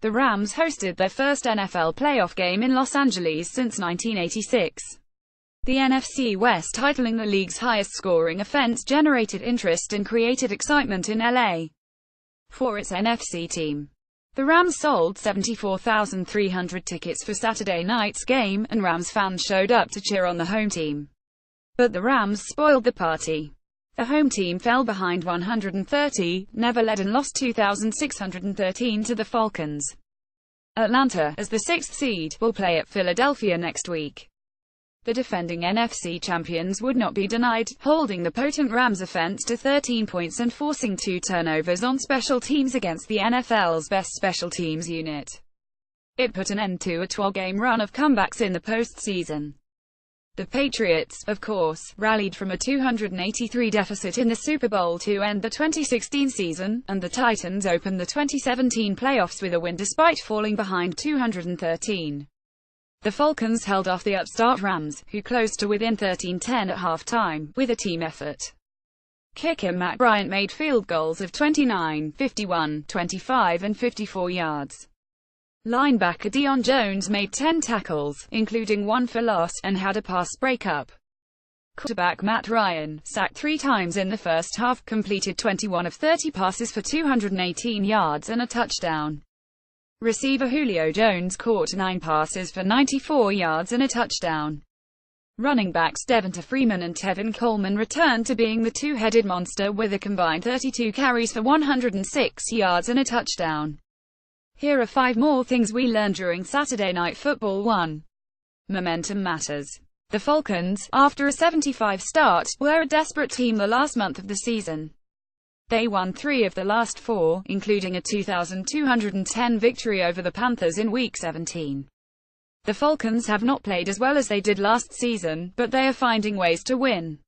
The Rams hosted their first NFL playoff game in Los Angeles since 1986. The NFC West titling the league's highest-scoring offense generated interest and created excitement in LA for its NFC team. The Rams sold 74,300 tickets for Saturday night's game, and Rams fans showed up to cheer on the home team. But the Rams spoiled the party. The home team fell behind 130, never led, and lost 2,613 to the Falcons. Atlanta, as the sixth seed, will play at Philadelphia next week. The defending NFC champions would not be denied, holding the potent Rams offense to 13 points and forcing 2 turnovers on special teams against the NFL's best special teams unit. It put an end to a 12-game run of comebacks in the postseason. The Patriots, of course, rallied from a 283 deficit in the Super Bowl to end the 2016 season, and the Titans opened the 2017 playoffs with a win despite falling behind 213. The Falcons held off the upstart Rams, who closed to within 13-10 at halftime, with a team effort. Kicker Matt Bryant made field goals of 29, 51, 25 and 54 yards. Linebacker Deion Jones made 10 tackles, including 1 for loss, and had a pass breakup. Quarterback Matt Ryan, sacked 3 times in the first half, completed 21 of 30 passes for 218 yards and a touchdown. Receiver Julio Jones caught 9 passes for 94 yards and a touchdown. Running backs Devonta Freeman and Tevin Coleman returned to being the two-headed monster with a combined 32 carries for 106 yards and a touchdown. Here are 5 more things we learned during Saturday Night Football. 1. Momentum matters. The Falcons, after a 75 start, were a desperate team the last month of the season. They won 3 of the last 4, including a 2,210 victory over the Panthers in Week 17. The Falcons have not played as well as they did last season, but they are finding ways to win.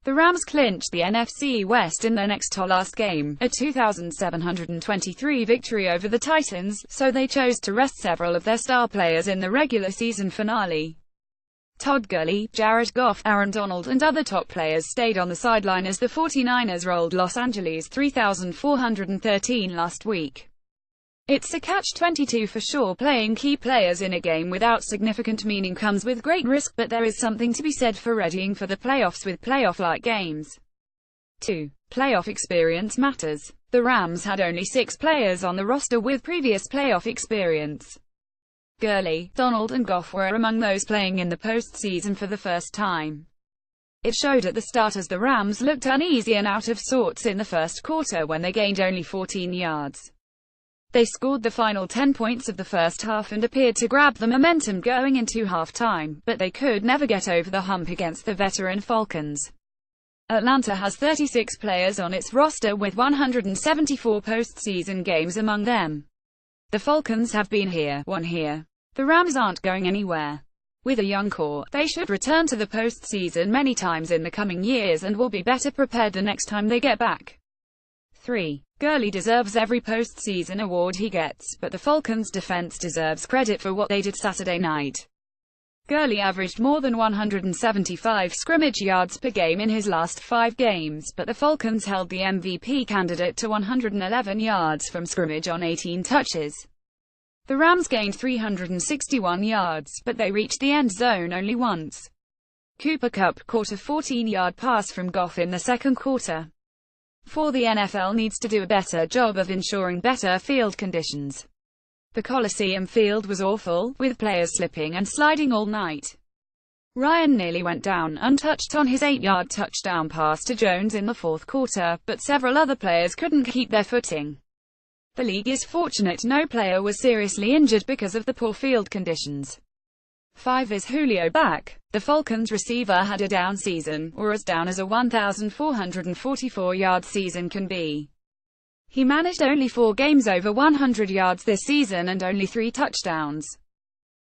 The Rams clinched the NFC West in their next to last game, a 2,723 victory over the Titans, so they chose to rest several of their star players in the regular season finale. Todd Gurley, Jared Goff, Aaron Donald and other top players stayed on the sideline as the 49ers rolled Los Angeles 3,413 last week. It's a catch-22 for sure. Playing key players in a game without significant meaning comes with great risk, but there is something to be said for readying for the playoffs with playoff-like games. 2. Playoff experience matters. The Rams had only 6 players on the roster with previous playoff experience. Gurley, Donald and Goff were among those playing in the postseason for the first time. It showed at the start as the Rams looked uneasy and out of sorts in the first quarter when they gained only 14 yards. They scored the final 10 points of the first half and appeared to grab the momentum going into halftime, but they could never get over the hump against the veteran Falcons. Atlanta has 36 players on its roster with 174 postseason games among them. The Falcons have been here, won here. The Rams aren't going anywhere. With a young core, they should return to the postseason many times in the coming years and will be better prepared the next time they get back. 3. Gurley deserves every postseason award he gets, but the Falcons' defense deserves credit for what they did Saturday night. Gurley averaged more than 175 scrimmage yards per game in his last 5 games, but the Falcons held the MVP candidate to 111 yards from scrimmage on 18 touches. The Rams gained 361 yards, but they reached the end zone only once. Cooper Kupp caught a 14-yard pass from Goff in the second quarter. 4. The NFL needs to do a better job of ensuring better field conditions. The Coliseum field was awful, with players slipping and sliding all night. Ryan nearly went down untouched on his 8-yard touchdown pass to Jones in the fourth quarter, but several other players couldn't keep their footing. The league is fortunate no player was seriously injured because of the poor field conditions. 5. Is Julio back? The Falcons receiver had a down season, or as down as a 1,444-yard season can be. He managed only 4 games over 100 yards this season and only 3 touchdowns.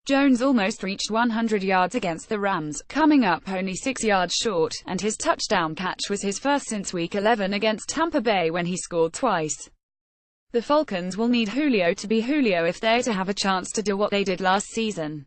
Jones almost reached 100 yards against the Rams, coming up only 6 yards short, and his touchdown catch was his first since Week 11 against Tampa Bay when he scored twice. The Falcons will need Julio to be Julio if they're to have a chance to do what they did last season.